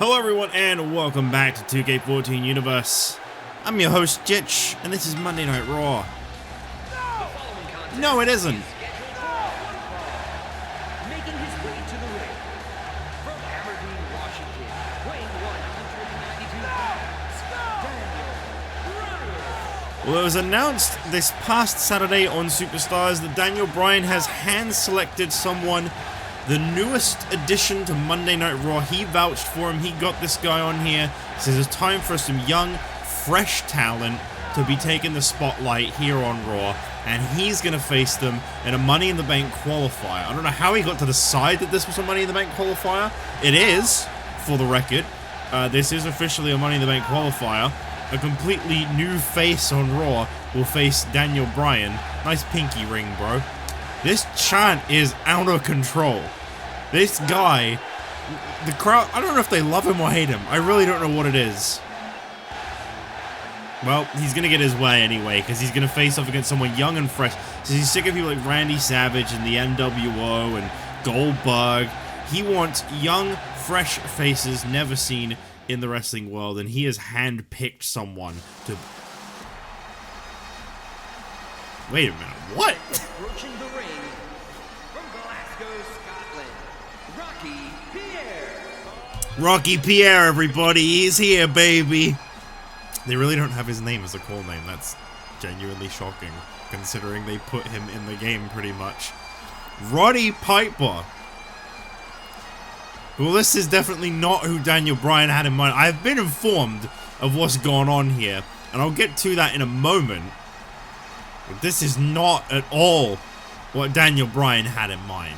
Hello everyone and welcome back to 2K14 Universe. I'm your host Jitch and this is Monday Night Raw. No, it isn't. Making his way to the ring from Aberdeen, Washington, weighing 192 pounds. Well, it was announced this past Saturday on Superstars that Daniel Bryan has hand-selected someone, the newest addition to Monday Night Raw. He vouched for him. He got this guy on here. He says it's time for some young, fresh talent to be taking the spotlight here on Raw, and he's going to face them in a Money in the Bank qualifier. I don't know how he got to decide that this was a Money in the Bank qualifier. It is, for the record. This is officially a Money in the Bank qualifier. A completely new face on Raw will face Daniel Bryan. Nice pinky ring, bro. This chant is out of control. This guy, the crowd, I don't know if they love him or hate him. I really don't know what it is. Well, he's going to get his way anyway, because he's going to face off against someone young and fresh. So he's sick of people like Randy Savage and the NWO and Goldberg. He wants young, fresh faces never seen in the wrestling world, and he has handpicked someone to... Wait a minute, what? Approaching the ring from Glasgow, Scotland, Rocky Pierre. Rocky Pierre, everybody, he's here, baby. They really don't have his name as a call name. That's genuinely shocking, considering they put him in the game pretty much. Roddy Piper. Well, this is definitely not who Daniel Bryan had in mind. I've been informed of what's going on here, and I'll get to that in a moment. But this is not at all what Daniel Bryan had in mind.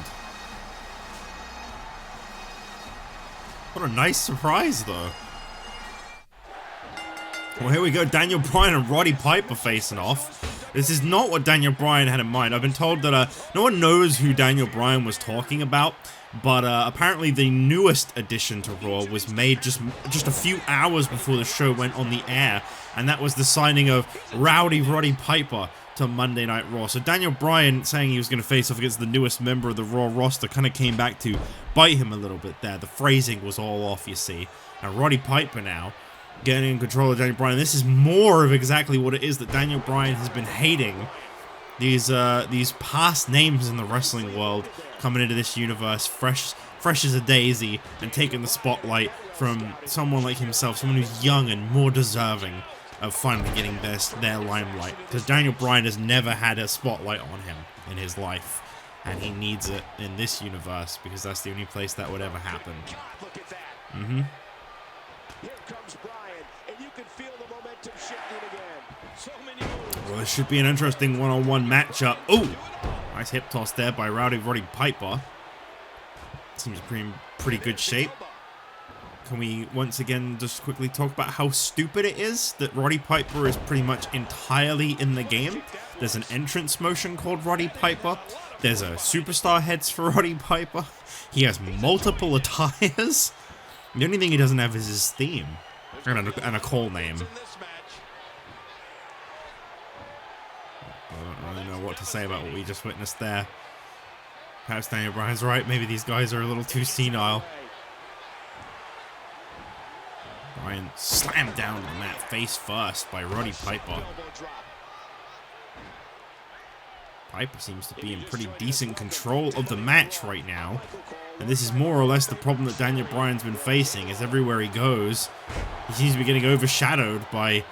What a nice surprise, though. Well, here we go. Daniel Bryan and Roddy Piper facing off. This is not what Daniel Bryan had in mind. I've been told that no one knows who Daniel Bryan was talking about. But apparently the newest addition to Raw was made just a few hours before the show went on the air, and that was the signing of Rowdy Roddy Piper to Monday Night Raw. So Daniel Bryan saying he was going to face off against the newest member of the Raw roster kind of came back to bite him a little bit there. The phrasing was all off, you see. And Roddy Piper now getting in control of Daniel Bryan. This is more of exactly what it is that Daniel Bryan has been hating. These past names in the wrestling world coming into this universe, fresh as a daisy, and taking the spotlight from someone like himself, someone who's young and more deserving of finally getting their limelight. Because Daniel Bryan has never had a spotlight on him in his life, and he needs it in this universe because that's the only place that would ever happen. Here comes Bryan, and you can feel the momentum shifting again. So many moves. Well, this should be an interesting one-on-one matchup. Oh, nice hip toss there by Rowdy Roddy Piper. Seems pretty good shape. Can we once again just quickly talk about how stupid it is that Roddy Piper is pretty much entirely in the game? There's an entrance motion called Roddy Piper. There's a superstar heads for Roddy Piper. He has multiple attires. The only thing he doesn't have is his theme and a call name. I don't really know what to say about what we just witnessed there. Perhaps Daniel Bryan's right. Maybe these guys are a little too senile. Bryan slammed down on the mat face first by Roddy Piper. Piper seems to be in pretty decent control of the match right now. And this is more or less the problem that Daniel Bryan's been facing, is everywhere he goes, he seems to be getting overshadowed by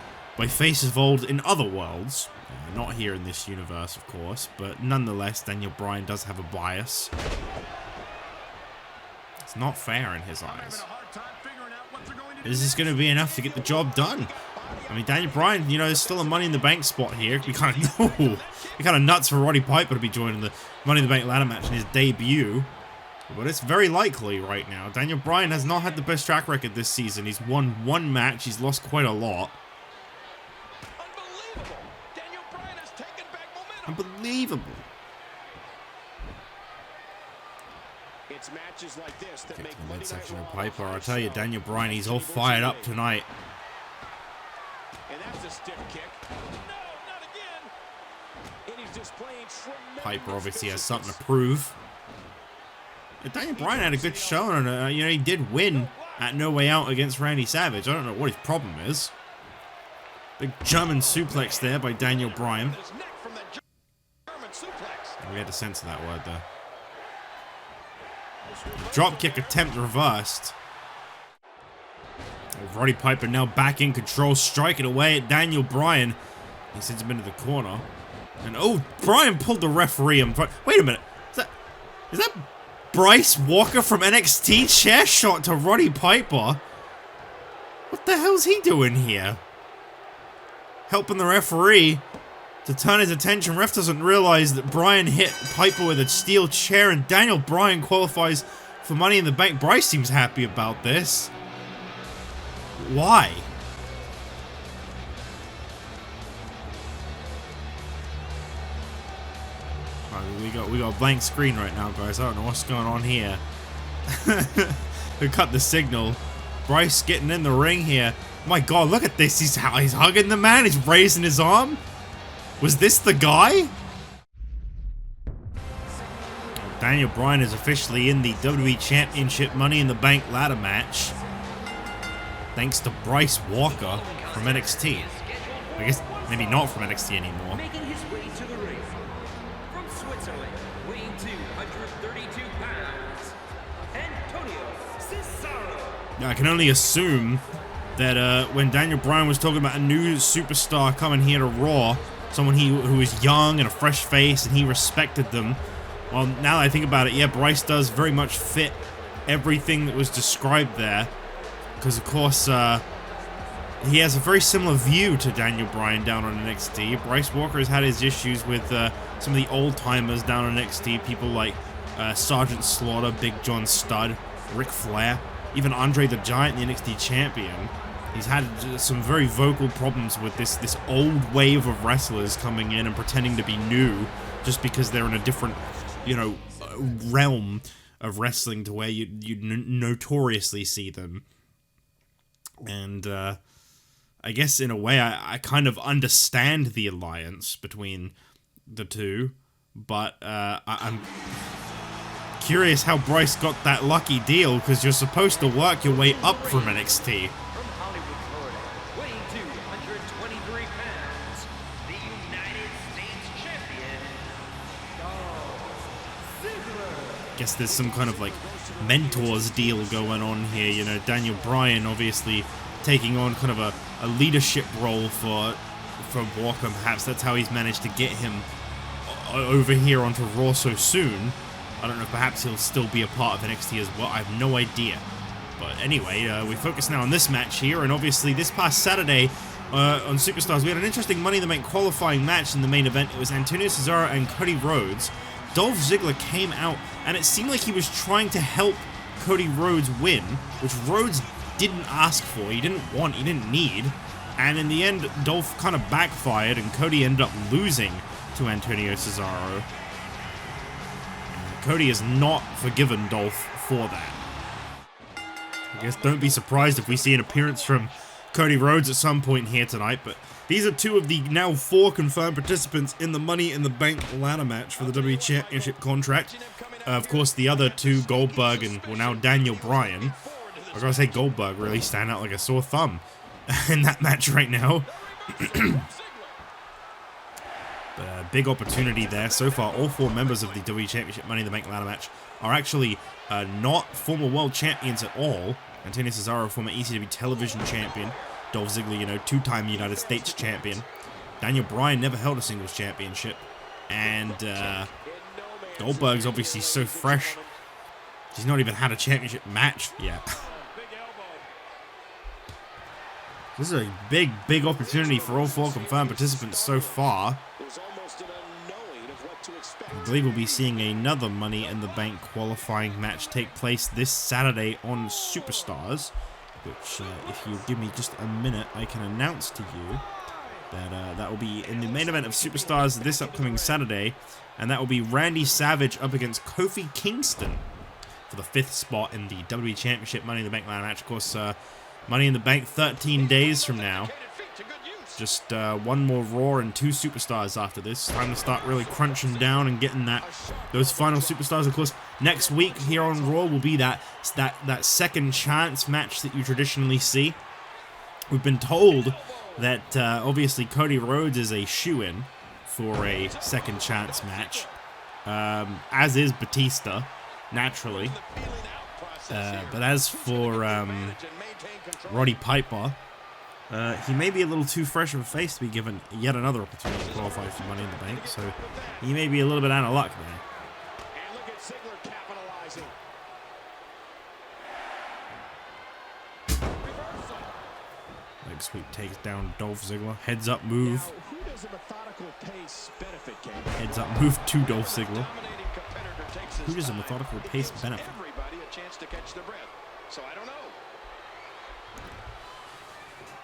faces involved in other worlds. Not here in this universe, of course, but nonetheless, Daniel Bryan does have a bias. It's not fair in his eyes. Is this going to be enough to get the job done? I mean, Daniel Bryan, you know, there's still a Money in the Bank spot here. It'd be kind of nuts for Roddy Piper to be joining the Money in the Bank ladder match in his debut. But it's very likely right now. Daniel Bryan has not had the best track record this season. He's won one match. He's lost quite a lot. Unbelievable. It's matches like this that make the midsection of Piper. I'll tell you, Daniel Bryan, he's all fired up tonight. And that's a stiff kick. No, not again. And he's displaying Piper obviously has something to prove. Daniel Bryan had a good showing, and you know, he did win at No Way Out against Randy Savage. I don't know what his problem is. Big German suplex there by Daniel Bryan. We had to censor that word there. Dropkick attempt reversed. Roddy Piper now back in control, striking away at Daniel Bryan. He sends him into the corner. And oh, Bryan pulled the referee in front. Wait a minute. Is that Bryce Walker from NXT? Chair shot to Roddy Piper. What the hell's he doing here? Helping the referee to turn his attention. Ref doesn't realize that Bryan hit Piper with a steel chair and Daniel Bryan qualifies for Money in the Bank. Bryce seems happy about this. Why? We got a blank screen right now, guys. I don't know what's going on here. Who cut the signal? Bryce getting in the ring here. My God, look at this. He's hugging the man. He's raising his arm. Was this the guy? Daniel Bryan is officially in the WWE Championship Money in the Bank ladder match, thanks to Bryce Walker from NXT. I guess maybe not from NXT anymore. Making his way to the ring from Switzerland, weighing 232 pounds, Antonio Cesaro. I can only assume that when Daniel Bryan was talking about a new superstar coming here to Raw, someone who was young and a fresh face, and he respected them. Well, now that I think about it, yeah, Bryce does very much fit everything that was described there. Because, of course, he has a very similar view to Daniel Bryan down on NXT. Bryce Walker has had his issues with some of the old-timers down on NXT. People like Sergeant Slaughter, Big John Studd, Ric Flair, even Andre the Giant, the NXT champion. He's had some very vocal problems with this old wave of wrestlers coming in and pretending to be new just because they're in a different, you know, realm of wrestling to where you notoriously see them. And I guess in a way I kind of understand the alliance between the two, but I'm curious how Bryce got that lucky deal, because you're supposed to work your way up from NXT. From Hollywood, Florida, weighing 223 pounds, the United States champion, Dolph Ziggler. Guess there's some kind of like mentors deal going on here. You know, Daniel Bryan obviously taking on kind of a leadership role for Walker. Perhaps that's how he's managed to get him over here onto Raw so soon. I don't know, perhaps he'll still be a part of NXT as well. I have no idea. But anyway, we focus now on this match here, and obviously this past Saturday on Superstars, we had an interesting Money in the Bank qualifying match in the main event. It was Antonio Cesaro and Cody Rhodes. Dolph Ziggler came out, and it seemed like he was trying to help Cody Rhodes win, which Rhodes didn't ask for, he didn't want, he didn't need. And in the end, Dolph kind of backfired, and Cody ended up losing to Antonio Cesaro. Cody has not forgiven Dolph for that. I guess don't be surprised if we see an appearance from Cody Rhodes at some point here tonight, but these are two of the now 4 confirmed participants in the Money in the Bank ladder match for the WWE Championship contract. Of course, the other two, Goldberg and, well, now Daniel Bryan. I was going to say Goldberg really stand out like a sore thumb in that match right now. But a big opportunity there. So far, all 4 members of the WWE Championship Money in the Bank ladder match are actually not former world champions at all. Antonio Cesaro, former ECW television champion. Dolph Ziggler, you know, 2-time United States champion. Daniel Bryan never held a singles championship. And Goldberg's obviously so fresh. He's not even had a championship match yet. This is a big, big opportunity for all 4 confirmed participants so far. I believe we'll be seeing another Money in the Bank qualifying match take place this Saturday on Superstars, which, if you give me just a minute, I can announce to you that that will be in the main event of Superstars this upcoming Saturday, and that will be Randy Savage up against Kofi Kingston for the 5th spot in the WWE Championship Money in the Bank ladder match. Of course, Money in the Bank 13 days from now. Just one more Raw and 2 superstars after this. Time to start really crunching down and getting those final superstars. Of course, next week here on Raw will be that second chance match that you traditionally see. We've been told that obviously Cody Rhodes is a shoo-in for a second chance match, as is Batista, naturally. But as for Roddy Piper, he may be a little too fresh of a face to be given yet another opportunity to qualify for Money in the Bank, so he may be a little bit out of luck there. And look at Ziggler capitalizing. Leg sweep takes down Dolph Ziggler. Heads up move. Now, who does a methodical pace benefit, Ken? Heads up move to Dolph Ziggler. Dominating competitor takes his Who does a time. methodical pace Gives benefit? everybody a chance to catch their breath. So I don't know.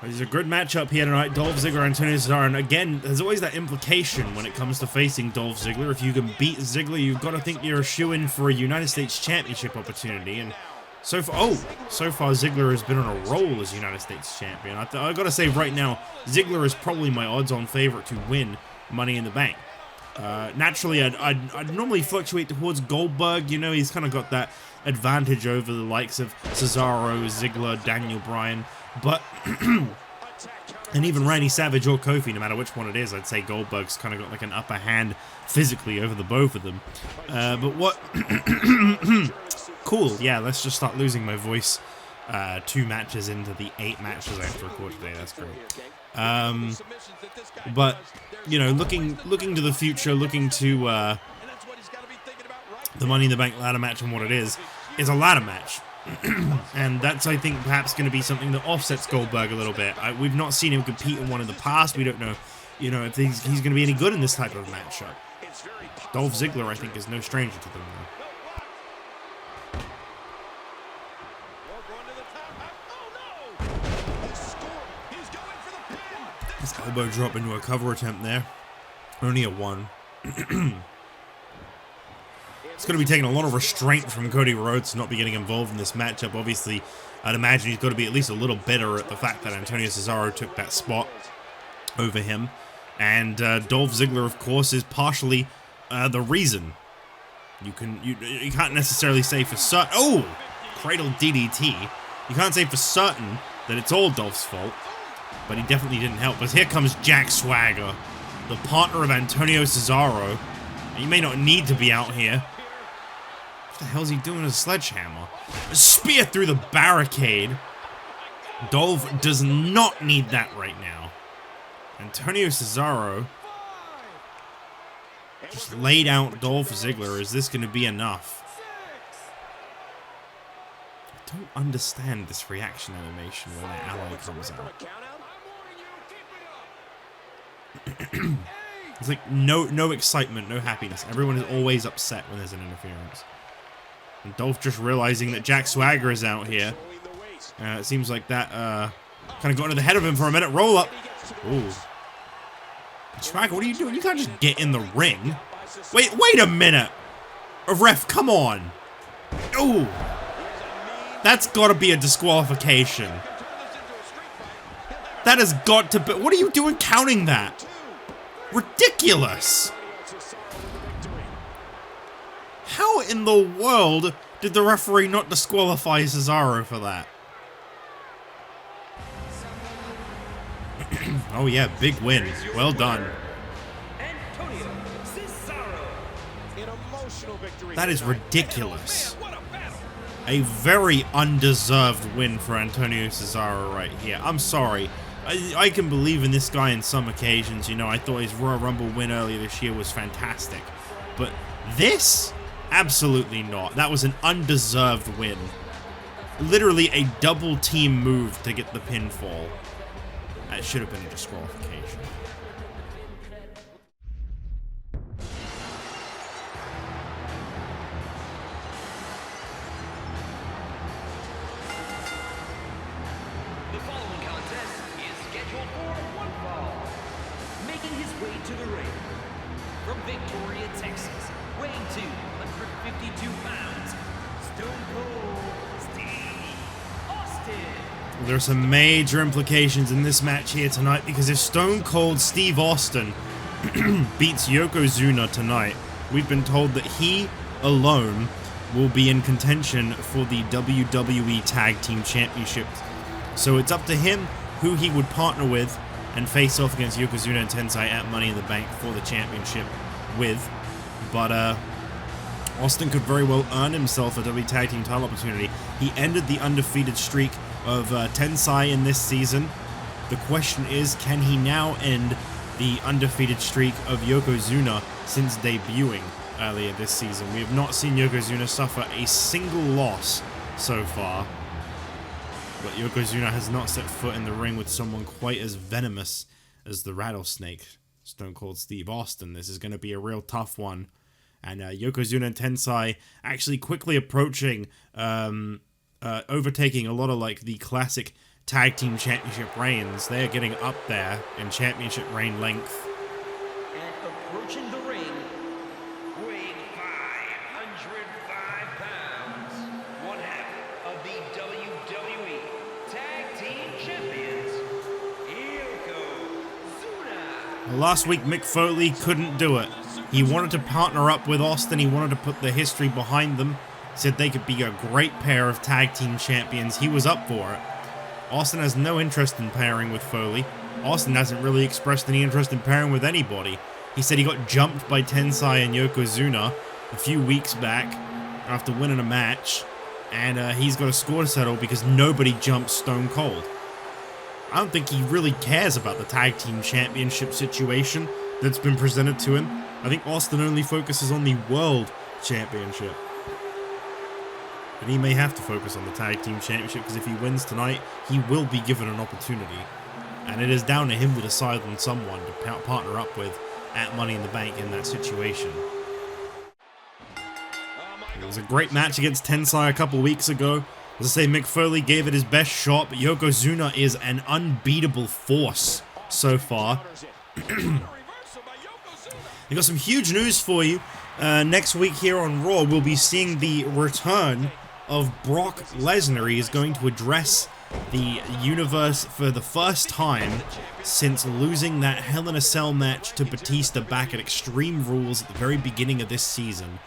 There's a good matchup here tonight, Dolph Ziggler and Antonio Cesaro, and again, there's always that implication when it comes to facing Dolph Ziggler. If you can beat Ziggler, you've got to think you're a shoo-in for a United States Championship opportunity, and so far Ziggler has been on a roll as United States Champion. I gotta say right now, Ziggler is probably my odds-on favorite to win Money in the Bank. Naturally, I'd normally fluctuate towards Goldberg. You know, he's kind of got that advantage over the likes of Cesaro, Ziggler, Daniel Bryan, but and even Randy Savage or Kofi, no matter which one it is, I'd say Goldberg's kind of got like an upper hand physically over the both of them. But what? Cool. Yeah, let's just start losing my voice. 2 matches into the 8 matches I have to record today. That's great. But you know, looking to the future, looking to the Money in the Bank ladder match and what it is a ladder match. And that's, I think, perhaps going to be something that offsets Goldberg a little bit. We've not seen him compete in one in the past. We don't know, you know, if he's going to be any good in this type of matchup. Dolph Ziggler, I think, is no stranger to them, though. His elbow drop into a cover attempt there. Only a 1. It's going to be taking a lot of restraint from Cody Rhodes to not be getting involved in this matchup. Obviously, I'd imagine he's got to be at least a little bitter at the fact that Antonio Cesaro took that spot over him. And Dolph Ziggler, of course, is partially the reason. You can't necessarily say for certain... Oh! Cradle DDT. You can't say for certain that it's all Dolph's fault, but he definitely didn't help. But here comes Jack Swagger, the partner of Antonio Cesaro. He may not need to be out here. What the hell is he doing with a sledgehammer? A spear through the barricade. Dolph does not need that right now. Antonio Cesaro just laid out Dolph Ziggler. Is this going to be enough? I don't understand this reaction animation when their ally comes out. It's like no excitement, no happiness. Everyone is always upset when there's an interference. And Dolph just realizing that Jack Swagger is out here. It seems like that kind of got into the head of him for a minute. Roll up. Ooh. Swagger, what are you doing? You can't just get in the ring. Wait a minute. A ref, come on. Ooh. That's got to be a disqualification. That has got to be. What are you doing counting that? Ridiculous. How in the world did the referee not disqualify Cesaro for that? Oh yeah, big win. Well done. That is ridiculous. A very undeserved win for Antonio Cesaro right here. I'm sorry. I can believe in this guy in some occasions. You know, I thought his Royal Rumble win earlier this year was fantastic. But this? Absolutely not. That was an undeserved win. Literally a double team move to get the pinfall. That should have been a disqualification. The following contest is scheduled for one fall. Making his way to the ring from Victoria, Texas, weighing 252 pounds, Stone Cold Steve Austin. There are some major implications in this match here tonight, because if Stone Cold Steve Austin beats Yokozuna tonight, we've been told that he alone will be in contention for the WWE Tag Team Championships. So it's up to him who he would partner with and face off against Yokozuna and Tensai at Money in the Bank for the championship with. But Austin could very well earn himself a WWE Tag Team title opportunity. He ended the undefeated streak of Tensai in this season. The question is, can he now end the undefeated streak of Yokozuna since debuting earlier this season? We have not seen Yokozuna suffer a single loss so far, but Yokozuna has not set foot in the ring with someone quite as venomous as the Rattlesnake, Stone Cold Steve Austin. This is going to be a real tough one, and Yokozuna and Tensai actually quickly approaching, overtaking a lot of like the classic Tag Team Championship reigns. They're getting up there in championship reign length. And approaching the ring, weighing 505 pounds, one half of the WWE Tag Team Champions, Yokozuna. Last week, Mick Foley couldn't do it. He wanted to partner up with Austin. He wanted to put the history behind them. Said they could be a great pair of tag team champions. He was up for it. Austin has no interest in pairing with Foley. Austin hasn't really expressed any interest in pairing with anybody. He said he got jumped by Tensai and Yokozuna a few weeks back after winning a match, and he's got a score to settle because nobody jumps Stone Cold. I don't think he really cares about the tag team championship situation that's been presented to him. I think Austin only focuses on the world championship. And he may have to focus on the Tag Team Championship, because if he wins tonight, he will be given an opportunity. And it is down to him to decide on someone to partner up with at Money in the Bank in that situation. It was a great match against Tensai a couple weeks ago. As I say, Mick Foley gave it his best shot, but Yokozuna is an unbeatable force so far. We got some huge news for you. Next week here on Raw, we'll be seeing the return of Brock Lesnar. He is going to address the universe for the first time since losing that Hell in a Cell match to Batista back at Extreme Rules at the very beginning of this season.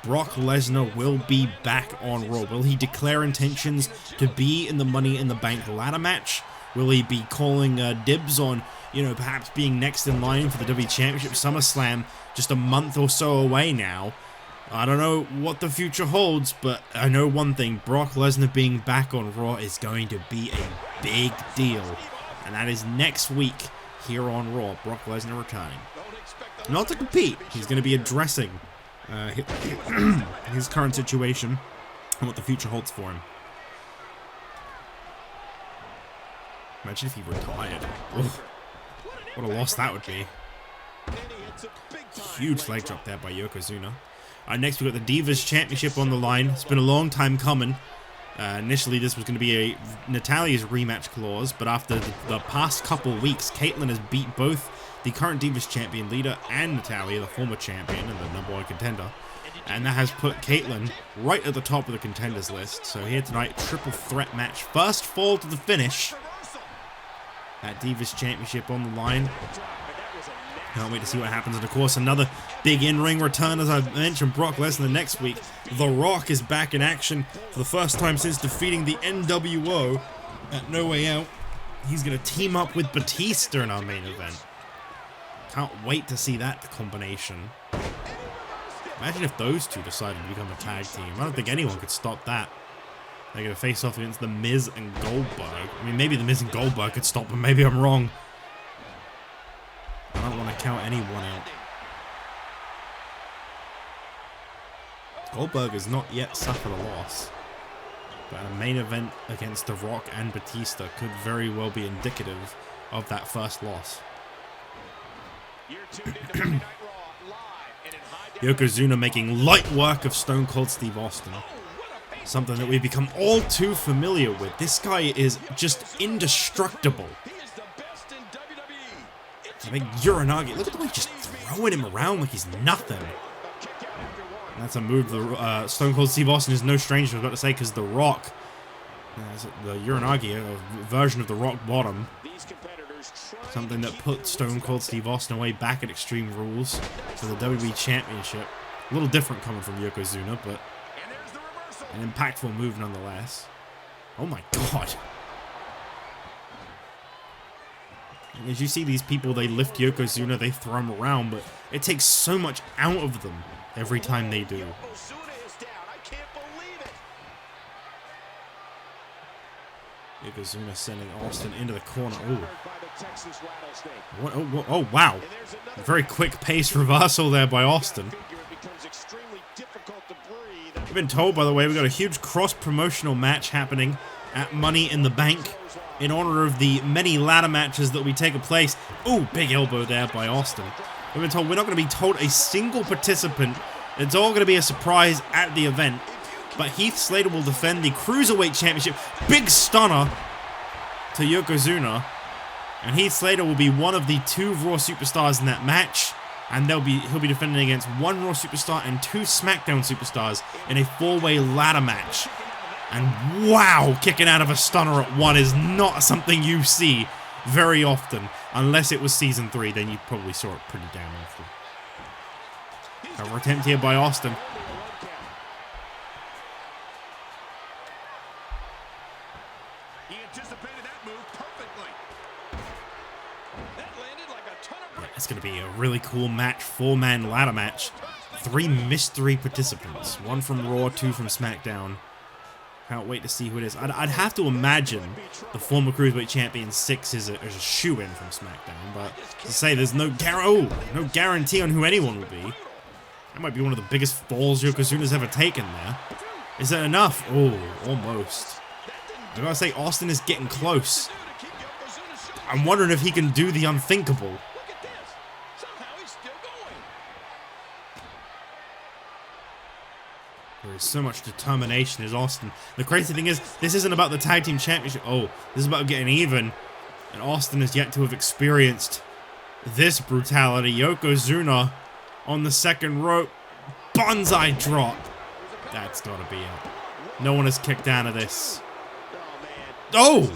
Brock Lesnar will be back on Raw. Will he declare intentions to be in the Money in the Bank ladder match? Will he be calling dibs on, perhaps being next in line for the WWE Championship SummerSlam just a month or so away now? I don't know what the future holds, but I know one thing. Brock Lesnar being back on Raw is going to be a big deal. And that is next week here on Raw. Brock Lesnar returning. Not to compete. He's going to be addressing his current situation and what the future holds for him. Imagine if he retired. Ugh. What a loss that would be. Huge leg drop there by Yokozuna. Next we got the Divas Championship on the line. It's been a long time coming. Initially this was going to be Natalya's rematch clause, but after the past couple weeks, Kaitlyn has beat both the current Divas champion Lita and Natalya, the former champion and the #1 contender. And that has put Kaitlyn right at the top of the contenders list. So here tonight, triple threat match. First fall to the finish. That Divas Championship on the line. Can't wait to see what happens. And of course, another big in-ring return, as I mentioned, Brock Lesnar next week. The Rock is back in action for the first time since defeating the NWO at No Way Out. He's going to team up with Batista in our main event. Can't wait to see that combination. Imagine if those two decided to become a tag team. I don't think anyone could stop that. They're going to face off against The Miz and Goldberg. I mean, maybe The Miz and Goldberg could stop them. Maybe I'm wrong. I don't want to count anyone out. Goldberg has not yet suffered a loss. But a main event against The Rock and Batista could very well be indicative of that first loss. Yokozuna making light work of Stone Cold Steve Austin. Something that we've become all too familiar with. This guy is just indestructible. I mean, Uranagi, look at the way he's just throwing him around like he's nothing. And that's a move Stone Cold Steve Austin is no stranger, I was about to say, because The Rock The Uranagi, a version of the rock bottom. Something that put Stone Cold Steve Austin away back at Extreme Rules for the WWE Championship. A little different coming from Yokozuna, but an impactful move nonetheless. Oh my god. And as you see these people, they lift Yokozuna, they throw him around, but it takes so much out of them every time they do. Yokozuna sending Austin into the corner. Oh. Oh, wow. Very quick pace reversal there by Austin. We've been told, by the way, we've got a huge cross-promotional match happening at Money in the Bank in honor of the many ladder matches that will be taking place. Oh, big elbow there by Austin. We've been told we're not going to be told a single participant. It's all going to be a surprise at the event. But Heath Slater will defend the Cruiserweight Championship. Big stunner to Yokozuna. And Heath Slater will be one of the 2 Raw superstars in that match. And he'll be defending against 1 Raw superstar and 2 SmackDown superstars in a 4-way ladder match. And wow, kicking out of a stunner at 1 is not something you see very often. Unless it was Season 3, then you probably saw it pretty damn often. Cover attempt here by Austin. It's going to be a really cool match, 4-man ladder match. 3 mystery participants. 1 from Raw, 2 from SmackDown. Can't wait to see who it is. I'd have to imagine the former Cruiserweight Champion 6 is a shoe-in from SmackDown. But to say there's no guarantee on who anyone will be. That might be one of the biggest falls Yokozuna's ever taken there. Is that enough? Oh, almost. I gotta say, Austin is getting close. I'm wondering if he can do the unthinkable. There is so much determination as Austin. The crazy thing is, this isn't about the Tag Team Championship. Oh, this is about getting even. And Austin has yet to have experienced this brutality. Yokozuna on the second rope. Bonsai drop. That's gotta be it. No one has kicked out of this. Oh!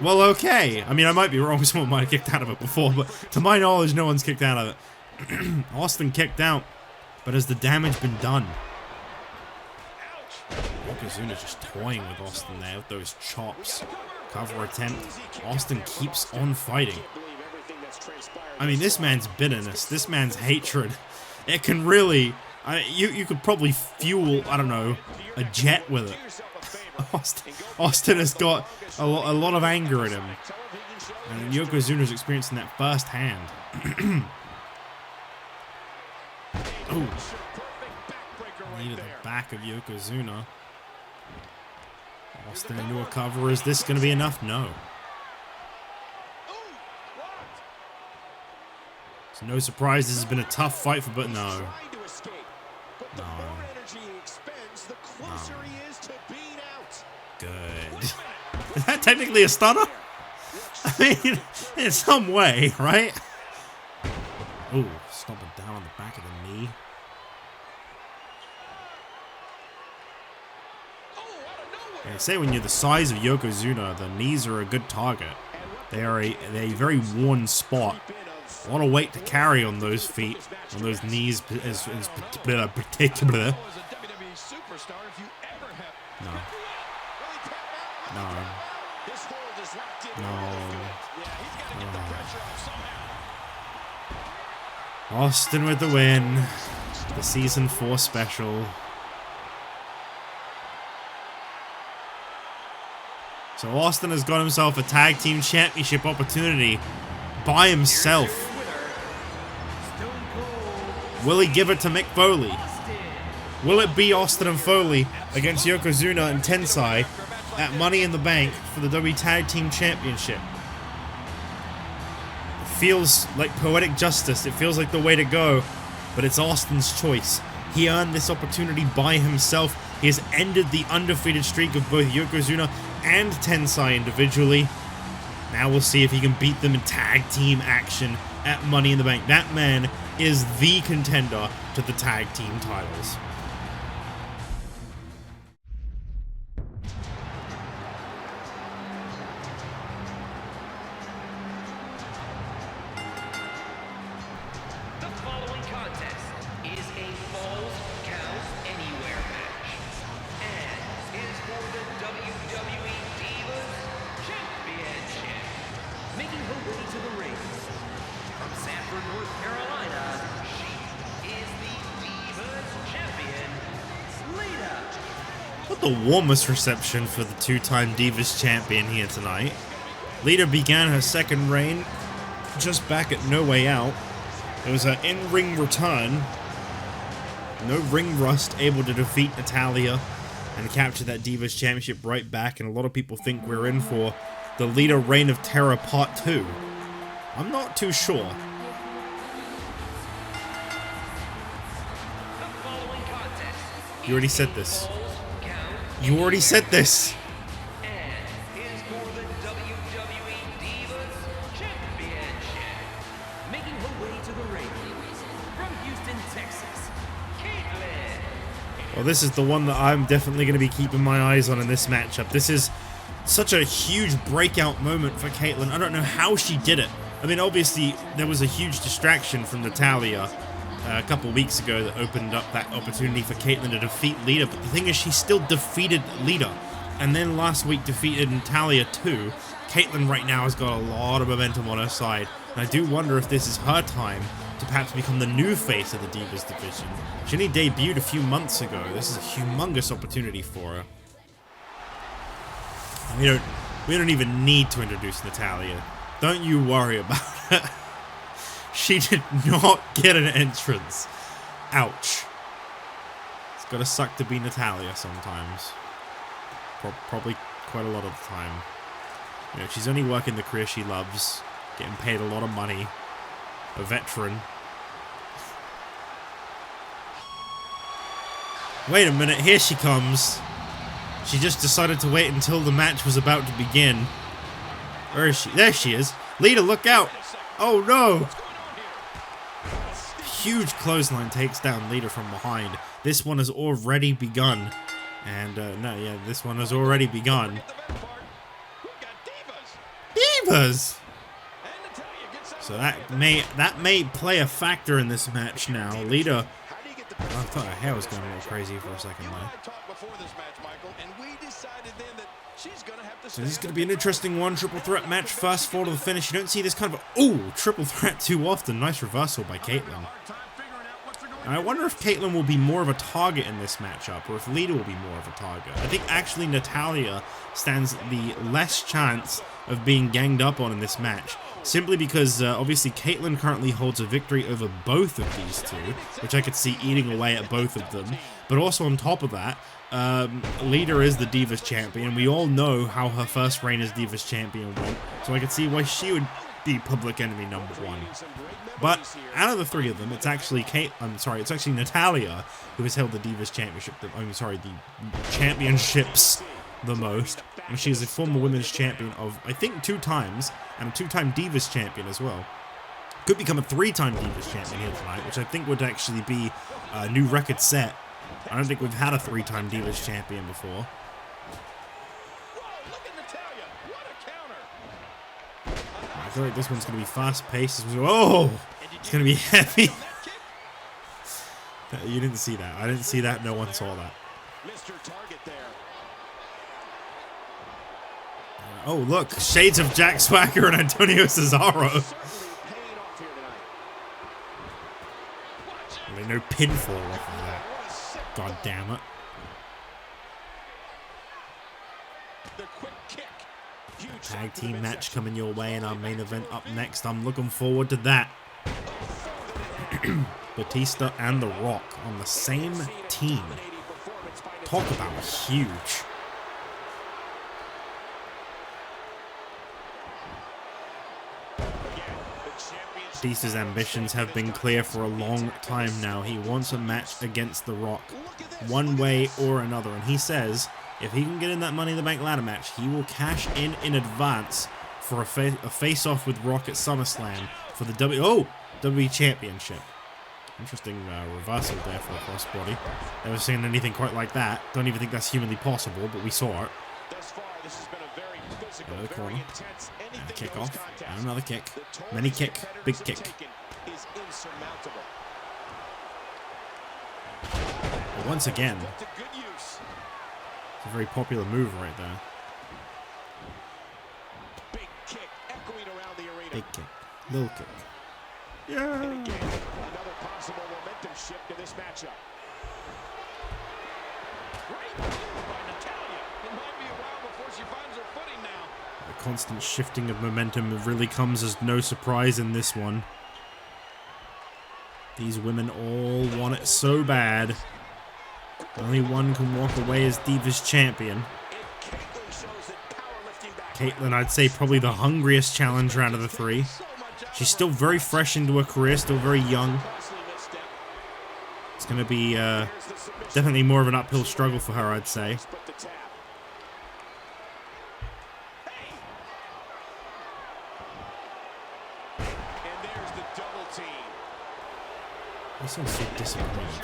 Well, okay. I mean, I might be wrong. Someone might have kicked out of it before, but to my knowledge, no one's kicked out of it. Austin kicked out, but has the damage been done? Yokozuna just toying with Austin there with those chops. Cover attempt. Austin keeps on fighting. I mean, this man's bitterness, this man's hatred, it can really... you could probably fuel, I don't know, a jet with it. Austin has got a lot of anger in him. And Yokozuna's experiencing that firsthand. Oh. Knee to the back of Yokozuna. Austin into a cover. Is this going to be enough? No. So no surprise, this has been a tough fight for, but no. No. Good. Is that technically a stunner? I mean, in some way, right? Ooh, stomping down on the back of the knee. They say when you're the size of Yokozuna, the knees are a good target. They are a very worn spot. A lot of weight to carry on those feet, on those knees, is particular. No. No. No. Austin with the win. The Season 4 special. So Austin has got himself a Tag Team Championship opportunity by himself. Will he give it to Mick Foley? Will it be Austin and Foley against Yokozuna and Tensai at Money in the Bank for the WWE Tag Team Championship? It feels like poetic justice. It feels like the way to go. But it's Austin's choice. He earned this opportunity by himself. He has ended the undefeated streak of both Yokozuna and Tensai individually. Now we'll see if he can beat them in tag team action at Money in the Bank. That man is the contender to the tag team titles. the warmest reception for the two-time Divas champion here tonight. Lita began her second reign just back at No Way Out. It was her in-ring return. No ring rust, able to defeat Natalya and capture that Divas championship right back. And a lot of people think we're in for the Lita Reign of Terror Part 2. I'm not too sure. You already said this. You already said this. And is for the WWE Divas Championship. Making her way to the ring from Houston, Texas, Kaitlyn. Well, this is the one that I'm definitely going to be keeping my eyes on in this matchup. This is such a huge breakout moment for Kaitlyn. I don't know how she did it. I mean, obviously, there was a huge distraction from Natalya a couple weeks ago that opened up that opportunity for Kaitlyn to defeat Lita, but the thing is, she still defeated Lita, and then last week defeated Natalya too. Kaitlyn right now has got a lot of momentum on her side, and I do wonder if this is her time to perhaps become the new face of the Divas division. She only debuted a few months ago. This is a humongous opportunity for her. We don't even need to introduce Natalya. Don't you worry about it. She did not get an entrance. Ouch. It's gotta suck to be Natalya sometimes. Probably quite a lot of the time. You know, she's only working the career she loves, getting paid a lot of money, a veteran. Wait a minute, here she comes. She just decided to wait until the match was about to begin. Where is she? There she is. Lita, look out! Oh no! Huge clothesline takes down Lita from behind. This one has already begun. And, this one has already begun. Divas! So that may play a factor in this match now. Lita, I thought her hair was going a little crazy for a second there. So this is going to be an interesting one. Triple threat match, fast forward to the finish. You don't see this kind of triple threat too often. Nice reversal by Kaitlyn. I wonder if Kaitlyn will be more of a target in this matchup, or if Lita will be more of a target. I think actually Natalya stands the less chance of being ganged up on in this match, simply because obviously Kaitlyn currently holds a victory over both of these two, which I could see eating away at both of them. But also on top of that, Lita is the Divas champion. We all know how her first reign as Divas champion went, so I could see why she would be public enemy number one. But out of the three of them, it's actually it's actually Natalya who has held the Divas championship. The championships the most. And she is a former women's champion of, I think, 2 times, and a 2-time Divas champion as well. Could become a 3-time Divas champion here tonight, which I think would actually be a new record set. I don't think we've had a 3-time Divas champion before. I feel like this one's going to be fast-paced. Oh! It's going to be heavy. You didn't see that. I didn't see that. No one saw that. Oh, look. Shades of Jack Swagger and Antonio Cesaro. I mean, no pinfall off of that. God damn it. Tag team match coming your way in our main event up next. I'm looking forward to that. Batista and The Rock on the same team. Talk about huge. Batista's ambitions have been clear for a long time now. He wants a match against The Rock, one way or another, and he says if he can get in that Money in the Bank ladder match, he will cash in advance for a face-off with Rock at SummerSlam for the WWE Championship. Interesting reversal there for a crossbody. Never seen anything quite like that. Don't even think that's humanly possible, but we saw it. Another corner. And a kick off. And another kick. Mini kick. Big kick. But once again, it's a very popular move right there. Big kick. Little kick. Yeah. Another possible momentum shift to this matchup. Great move by constant shifting of momentum really comes as no surprise in this one. These women all want it so bad. Only one can walk away as Diva's champion. Kaitlyn, I'd say, probably the hungriest challenger out of the three. She's still very fresh into her career, still very young. It's going to be definitely more of an uphill struggle for her, I'd say. This one's so disappointing.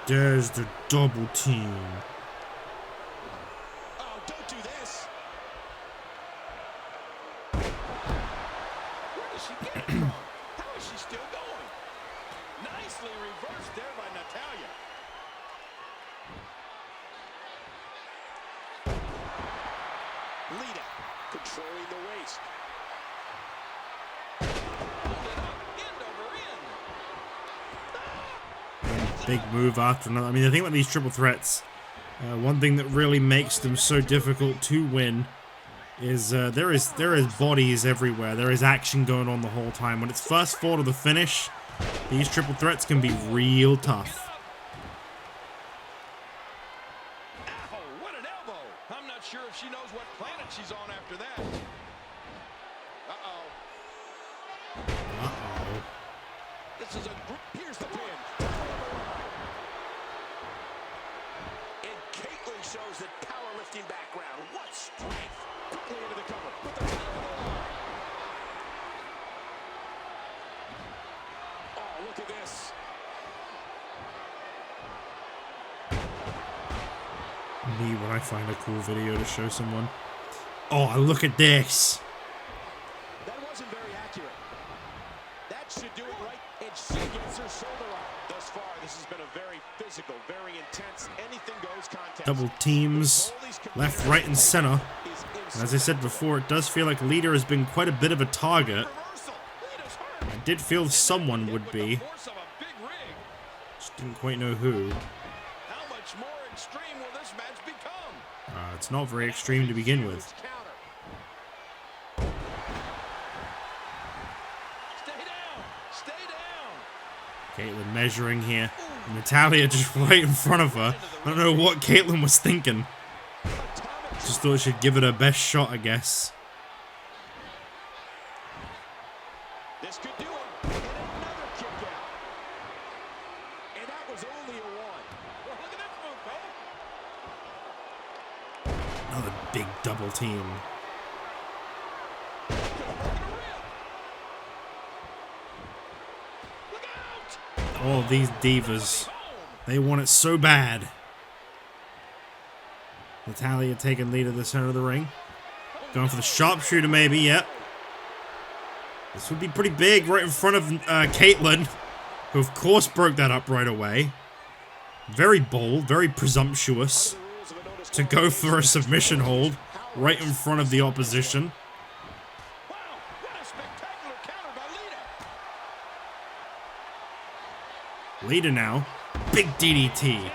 There's the double team. Oh, don't do this. Where does she get it from? How is she still going? Nicely reversed there by Natalya. Lita controlling the waist. Big move after another. I mean, I think with these triple threats, one thing that really makes them so difficult to win is there is bodies everywhere. There is action going on the whole time. When it's first fall to the finish, these triple threats can be real tough. Ow, what an elbow. I'm not sure if she knows what planet she's on after that. Uh-oh. Uh-oh. This is a group. Here's the pin. And Kaitlyn shows that powerlifting background. What strength. Quickly into the cover. With the title on the line. Oh, look at this. Me when I find a cool video to show someone. Oh, look at this. That wasn't very accurate. That should do it right, and she gets her shoulder up. Thus far, this has been a very physical, very intense, anything-goes contest. Double teams, left, right, and center. And as I said before, it does feel like Lita has been quite a bit of a target. I did feel someone would be. Just didn't quite know who. How much more extreme will this match become? It's not very extreme to begin with. Kaitlyn measuring here. Natalya just right in front of her. I don't know what Kaitlyn was thinking. Just thought she'd give it her best shot, I guess. This could do it. And another kick out. And that was only a one. Well, look at this move, Cole. Another big double team. All of these divas, they want it so bad. Natalya taking lead at the center of the ring. Going for the sharpshooter maybe, yep. This would be pretty big right in front of Kaitlyn, who of course broke that up right away. Very bold, very presumptuous to go for a submission hold right in front of the opposition. Wow, what a spectacular counter by Lita. Lita now. Big DDT.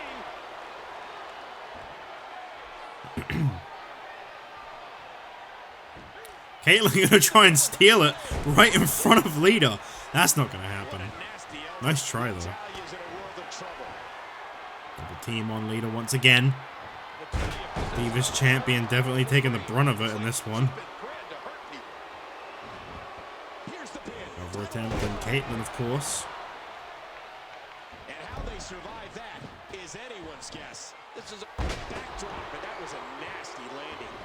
Kaitlyn gonna try and steal it right in front of Lita. That's not gonna happen. Nice try though. Double team on Lita once again. Diva's champion definitely taking the brunt of it in this one. Over attempt from Kaitlyn, of course. And how they survive that is anyone's guess. This is a backdrop, and that was a nasty landing.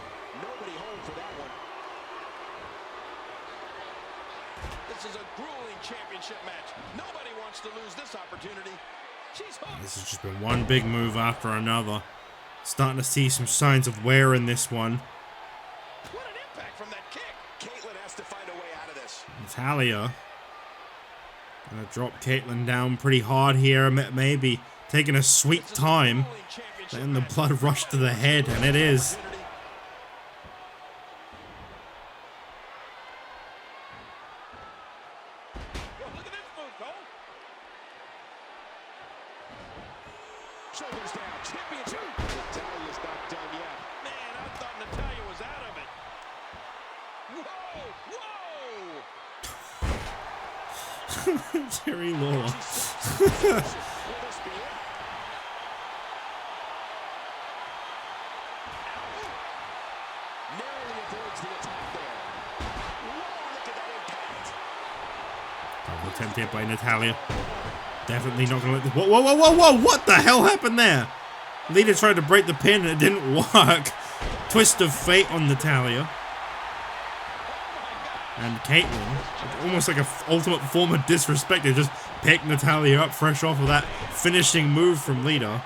Nobody home for that one. This is a grueling championship match. Nobody wants to lose this opportunity. She's hooked. This has just been one big move after another. Starting to see some signs of wear in this one. What an impact from that kick. Kaitlyn has to find a way out of this. Natalya gonna drop Kaitlyn down pretty hard here. Maybe taking a sweet time. Letting the blood rush to the head, and it is. Shoulders down, championship. Natalya's not done yet. Man, I thought Natalya was Jerry Lawler. Will this be it? Narrowly avoids the attack there. Whoa, look at that impact. Double attempt here by Natalya. Definitely not gonna let this. Whoa, whoa, whoa, whoa, whoa! What the hell happened there? Lita tried to break the pin and it didn't work. Twist of fate on Natalya. And Kaitlyn, almost like an ultimate form of disrespect, they just pick Natalya up fresh off of that finishing move from Lita.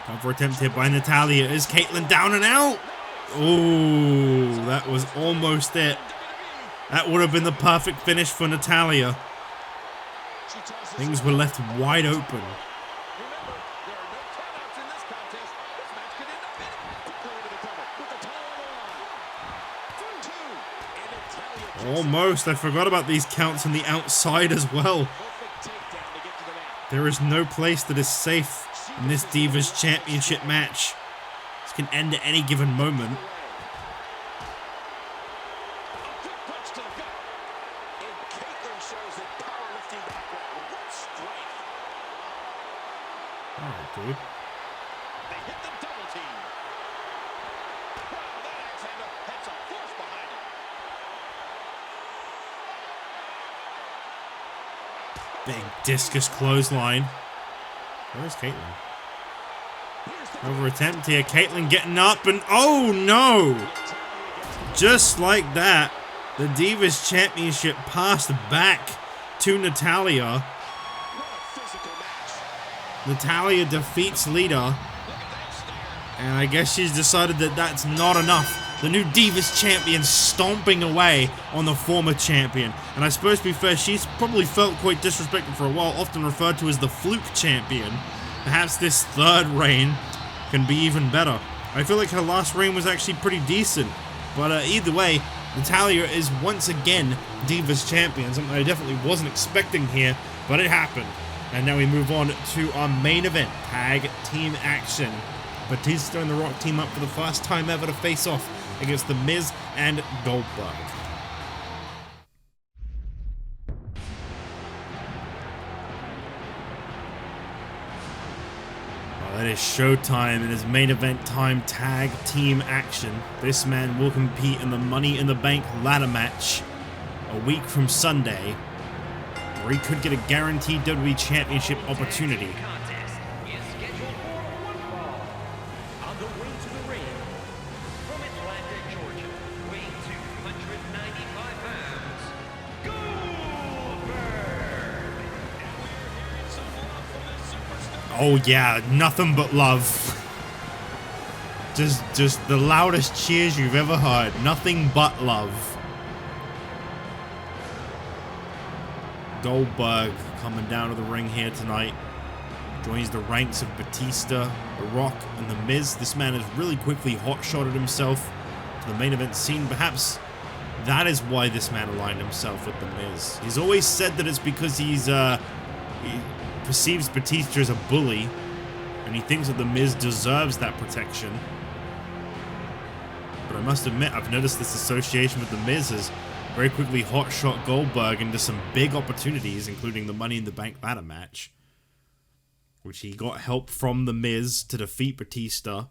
Cover attempt here by Natalya. Is Kaitlyn down and out? Oh, that was almost it. That would have been the perfect finish for Natalya. Things were left wide open. Remember, there are no countouts in this contest. This match could end up in quickly into the cover with the title on the line. 2, and Natalya Almost. I forgot about these counts on the outside as well. perfect takedown to get to the mat. There is no place that is safe in this Divas Championship match. This can end at any given moment. A good punch to the gut. And Kaitlyn shows that powerlifting background. What strength. Alright, dude. They hit the double team. Wow, that axe had some force behind it. Big discus clothesline. Where's Kaitlyn? Over attempt here. Kaitlyn getting up and oh no! Just like that, the Divas Championship passed back to Natalya. What a physical match. Natalya defeats Lita. And I guess she's decided that that's not enough. The new Divas champion stomping away on the former champion. And I suppose to be fair, she's probably felt quite disrespected for a while, often referred to as the fluke champion. Perhaps this third reign can be even better. I feel like her last reign was actually pretty decent. But either way, Natalya is once again Divas champion. Something I definitely wasn't expecting here, but it happened. And now we move on to our main event, tag team action. Batista and The Rock team up for the first time ever to face off against The Miz and Goldberg. Well, it is showtime. It is main event time, tag team action. This man will compete in the Money in the Bank ladder match a week from Sunday, where he could get a guaranteed WWE Championship opportunity. Contest is scheduled for one fall. On the way to the ring, from Atlanta, Georgia, weighing 295 pounds, Goldberg. Oh yeah, nothing but love. Just the loudest cheers you've ever heard. Nothing but love. Goldberg coming down to the ring here tonight. Joins the ranks of Batista, The Rock, and The Miz. This man has really quickly hot-shotted himself to the main event scene. Perhaps that is why this man aligned himself with The Miz. He's always said that it's because he perceives Batista as a bully, and he thinks that The Miz deserves that protection. But I must admit, I've noticed this association with The Miz has very quickly hot-shot Goldberg into some big opportunities, including the Money in the Bank ladder match, which he got help from The Miz to defeat Batista.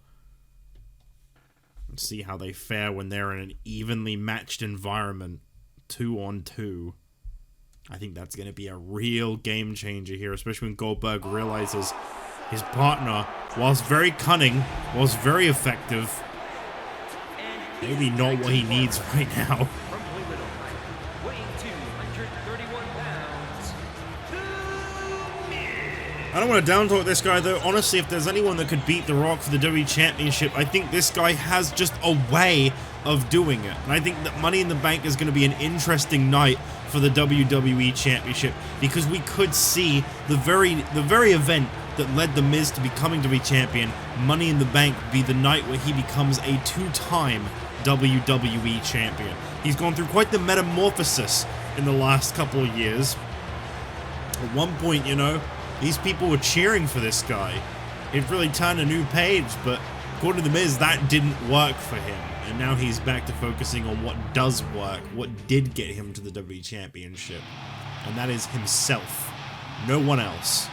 Let's see how they fare when they're in an evenly matched environment, 2-on-2. I think that's going to be a real game changer here, especially when Goldberg realizes his partner, whilst very cunning, whilst very effective, maybe not what he needs right now. From Cleveland, Ohio, weighing 231 pounds, The Miz. I don't want to down-talk this guy, though. Honestly, if there's anyone that could beat The Rock for the WWE Championship, I think this guy has just a way of doing it. And I think that Money in the Bank is going to be an interesting night for the WWE Championship, because we could see the very event that led The Miz to becoming WWE Champion, Money in the Bank, be the night where he becomes a two-time WWE Champion. He's gone through quite the metamorphosis in the last couple of years. At one point, you know, these people were cheering for this guy. It really turned a new page, but according to The Miz, that didn't work for him. And now he's back to focusing on what does work, what did get him to the WWE Championship. And that is himself. No one else.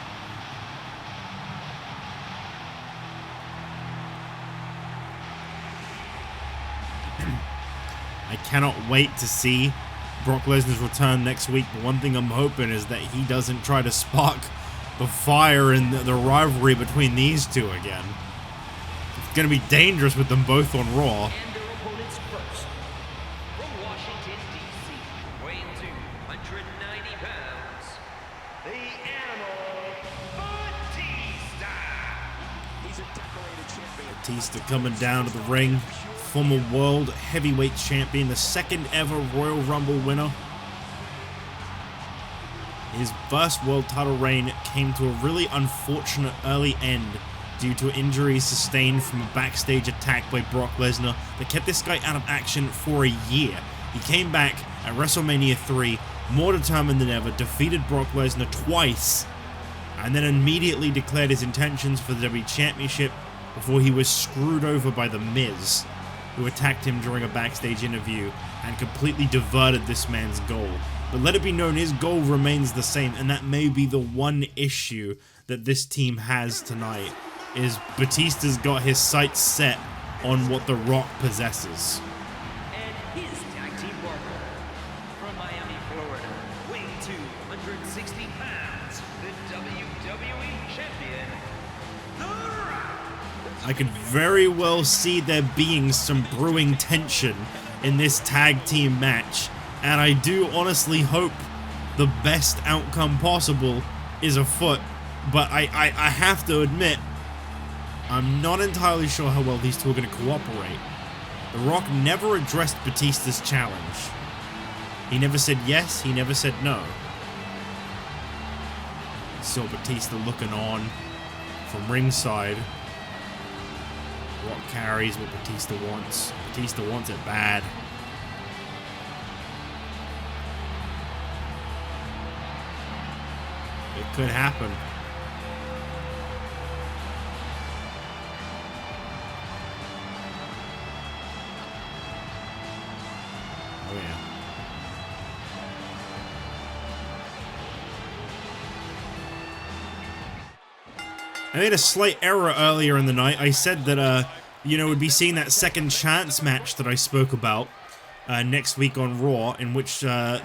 I cannot wait to see Brock Lesnar's return next week, but one thing I'm hoping is that he doesn't try to spark the fire in the rivalry between these two again. It's going to be dangerous with them both on Raw. And their opponents first. From Washington, D.C., weighing 290 pounds, the Animal Batista. He's a decorated champion. Batista coming down to the ring. Former World Heavyweight Champion, the second ever Royal Rumble winner. His first world title reign came to a really unfortunate early end due to injuries sustained from a backstage attack by Brock Lesnar that kept this guy out of action for a year. He came back at WrestleMania 3, more determined than ever, defeated Brock Lesnar twice, and then immediately declared his intentions for the WWE Championship before he was screwed over by The Miz, who attacked him during a backstage interview and completely diverted this man's goal. But let it be known, his goal remains the same, and that may be the one issue that this team has tonight, is Batista's got his sights set on what The Rock possesses. And his tag team partner, from Miami, Florida, weighing 260 pounds, the WWE Champion, The Rock. I could very well see there being some brewing tension in this tag team match, and I do honestly hope the best outcome possible is afoot, but I have to admit, I'm not entirely sure how well these two are going to cooperate. The Rock never addressed Batista's challenge. He never said yes, he never said no. Saw Batista looking on from ringside. Rock carries what Batista wants. Batista wants it bad. It could happen. Oh yeah. I made a slight error earlier in the night. I said that, we'd be seeing that second chance match that I spoke about next week on Raw, in which the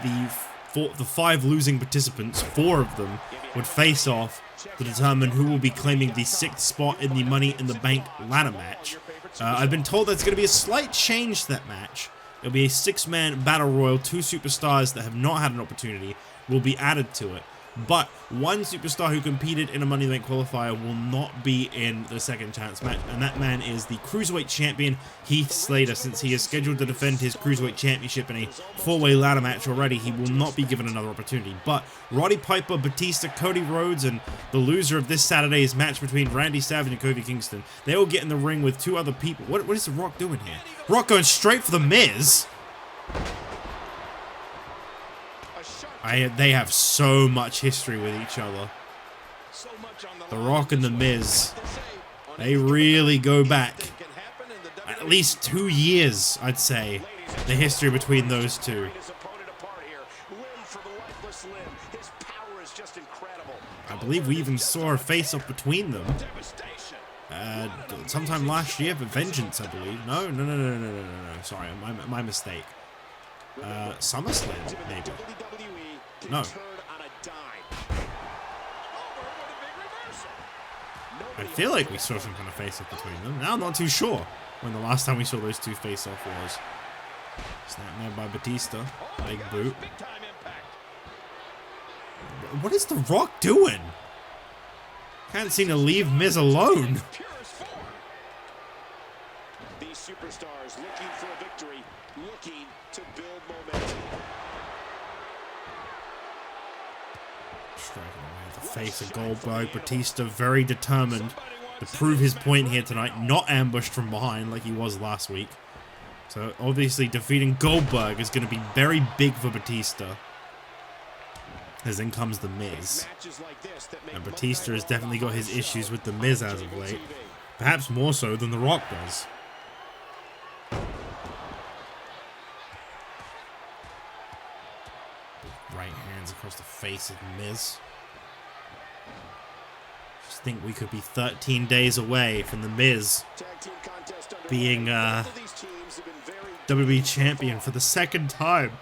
5 losing participants, 4 of them, would face off to determine who will be claiming the 6th spot in the Money in the Bank ladder match. I've been told that's going to be a slight change to that match. It'll be a 6-man battle royal. 2 superstars that have not had an opportunity will be added to it. But one superstar who competed in a Money in the Bank qualifier will not be in the second chance match, and that man is the Cruiserweight Champion, Heath Slater. Since he is scheduled to defend his Cruiserweight Championship in a 4-way ladder match already, he will not be given another opportunity. But Roddy Piper, Batista, Cody Rhodes, and the loser of this Saturday's match between Randy Savage and Kofi Kingston, they will get in the ring with 2 other people. What is The Rock doing here? Rock going straight for The Miz. They have so much history with each other. The Rock and The Miz, they really go back at least 2 years, I'd say, the history between those two. I believe we even saw a face-off between them sometime last year for Vengeance, I believe. No. Sorry, my mistake. SummerSlam, maybe. No. I feel like we saw some kind of face-off between them. Now I'm not too sure when the last time we saw those 2 face-off was. Snap there by Batista. Leg boot. What is The Rock doing? Can't seem to leave Miz alone. These superstars looking for a victory, looking to build momentum. Striking away the face of Goldberg. Batista very determined to prove his point here tonight, not ambushed from behind like he was last week. So obviously defeating Goldberg is going to be very big for Batista. As in comes The Miz. And Batista has definitely got his issues with The Miz as of late. Perhaps more so than The Rock does. hands across the face of Miz. Just think we could be 13 days away from the Miz being WWE champion for the second time.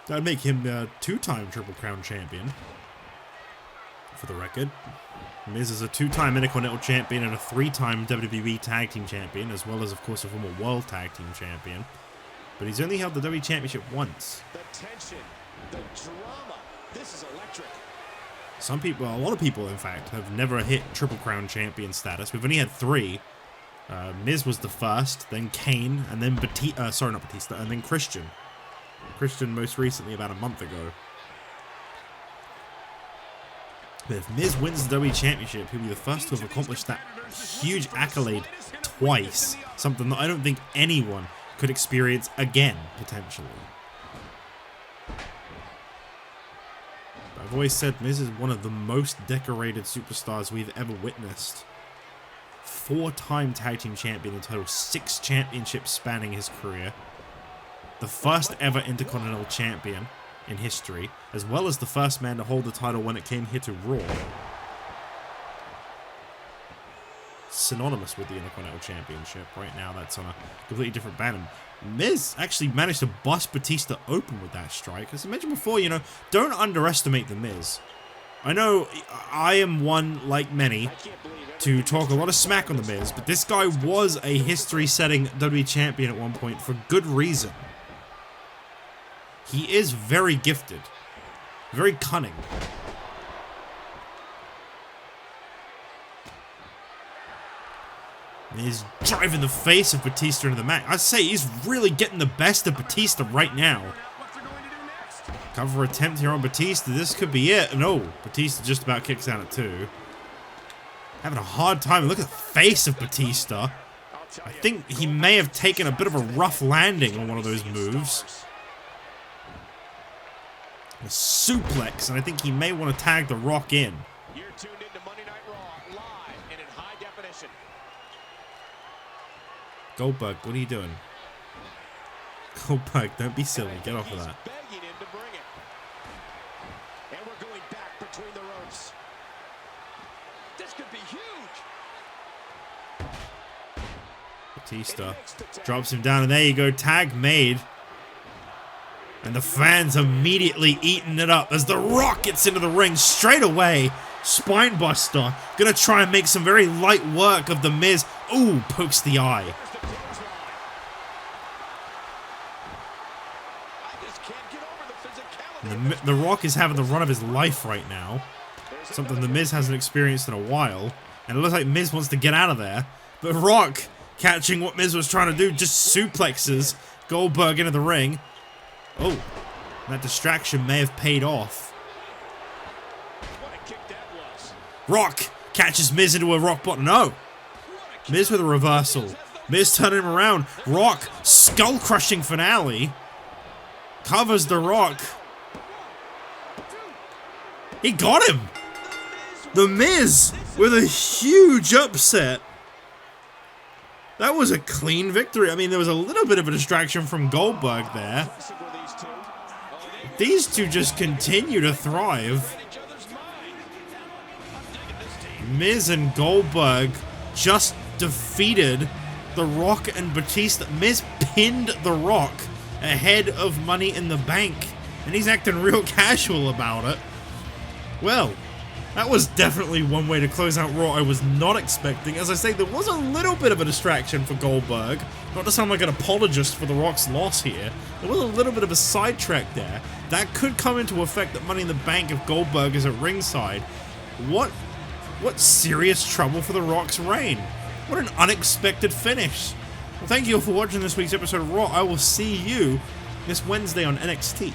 That'd make him a 2-time Triple Crown champion, for the record. Miz is a 2-time Intercontinental champion and a 3-time WWE Tag Team champion, as well as, of course, a former World Tag Team champion. But he's only held the WWE Championship once. The tension, the drama. This is electric. Some people, well, a lot of people, in fact, have never hit Triple Crown champion status. We've only had 3. Miz was the first, then Kane, and then Batista, and then Christian. Christian most recently about a month ago. But if Miz wins the WWE Championship, he'll be the first to have accomplished that huge accolade twice. Something that I don't think anyone could experience again, potentially. But I've always said Miz is one of the most decorated superstars we've ever witnessed. 4-time Tag Team Champion in total, 6 championships spanning his career. The first ever Intercontinental Champion in history, as well as the first man to hold the title when it came here to Raw. Synonymous with the Intercontinental Championship. Right now, that's on a completely different banner. Miz actually managed to bust Batista open with that strike. As I mentioned before, you know, don't underestimate the Miz. I know I am one, like many, to talk a lot of smack on the Miz, but this guy was a history-setting WWE Champion at one point for good reason. He is very gifted. Very cunning. He's driving the face of Batista into the mat. I'd say he's really getting the best of Batista right now. Cover attempt here on Batista. This could be it. No, Batista just about kicks out at 2. Having a hard time. Look at the face of Batista. I think he may have taken a bit of a rough landing on one of those moves. A suplex, and I think he may want to tag The Rock in. You're tuned into Monday Night Raw, live and in high definition. Goldberg, what are you doing? Goldberg, don't be silly. Get off of that. Begging him to bring it. And we're going back between the ropes. This could be huge. Batista drops him down, and there you go. Tag made. And the fans immediately eating it up as The Rock gets into the ring straight away. Spinebuster. Gonna try and make some very light work of the Miz. Ooh, pokes the eye. The Rock is having the run of his life right now. Something the Miz hasn't experienced in a while. And it looks like Miz wants to get out of there. But Rock, catching what Miz was trying to do, just suplexes Goldberg into the ring. Oh, that distraction may have paid off. Rock catches Miz into a rock bottom. No. Miz with a reversal. Miz turning him around. Rock, skull-crushing finale. Covers The Rock. He got him. The Miz with a huge upset. That was a clean victory. I mean, there was a little bit of a distraction from Goldberg there. These two just continue to thrive. Miz and Goldberg just defeated The Rock and Batista. Miz pinned The Rock ahead of Money in the Bank, and he's acting real casual about it. Well, that was definitely one way to close out Raw I was not expecting. As I say, there was a little bit of a distraction for Goldberg. Not to sound like an apologist for The Rock's loss here. There was a little bit of a sidetrack there. That could come into effect at Money in the Bank if Goldberg is at ringside. What serious trouble for The Rock's reign. What an unexpected finish. Well, thank you all for watching this week's episode of Raw. I will see you this Wednesday on NXT.